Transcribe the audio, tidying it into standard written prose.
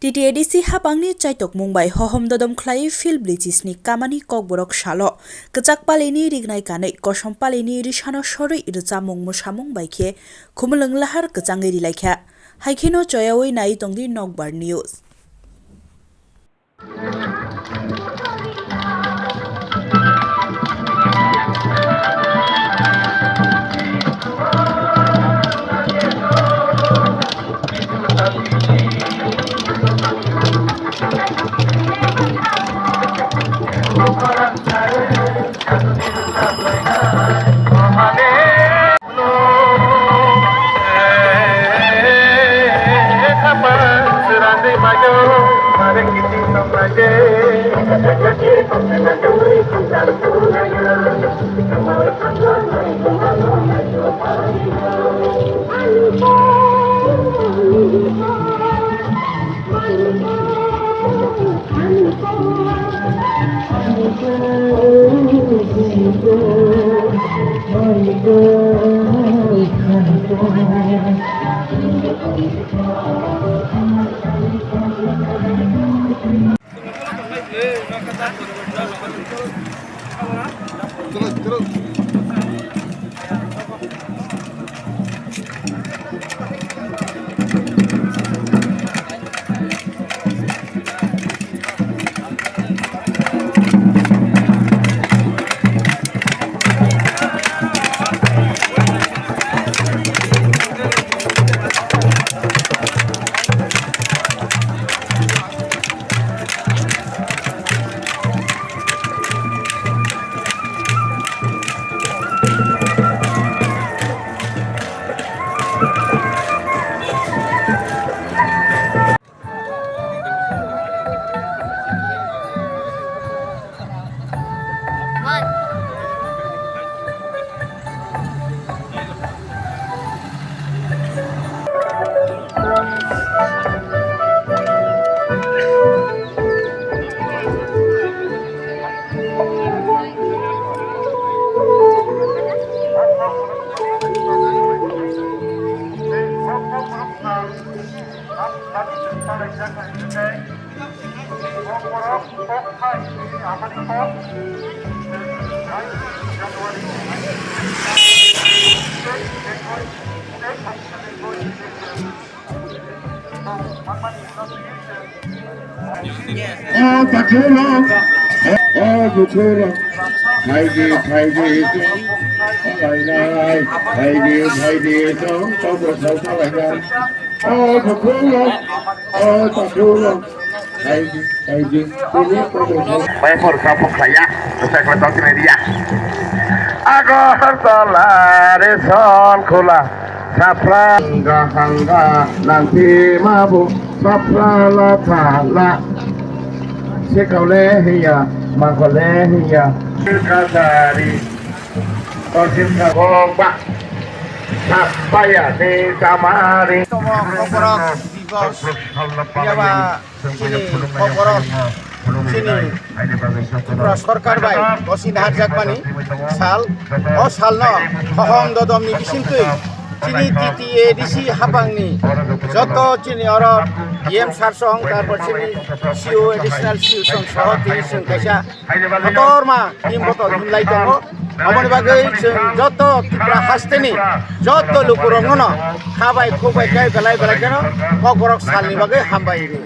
TTADC hapangni chaitok Mumbai Hohom Dodom Khlai field bridges ni kamani Kokborok salo kechak palini rignai kanai kosom palini risano sori irchamung musamung baikhe Khumulwng Lahar kechangi rilaikha haikeno choyawi nai tongdi Nokbar news. Baik, Kokborok saya, saya kontak media. Agar salare son kula, sapra hangga nanti mabu, sapra la thala, sekale hiya, makale hiya, kadari, kosim kabomba, sapaya di kamari. Kokborok sini Kokborok sini सरकार bye Bassein हारजाक मानी साल o साल no Hohom Dodom ni bisintui chini TTADC hapangni joto chini oro yem sarsong tarpor chini CU additional CU song soho tini song kaisa kotorma Himbotok Khlai tongo amoni bagai joto tipra hasteni joto lukurong no khabai khubai kai belai belai keno Kokborok salni bagai hambai ni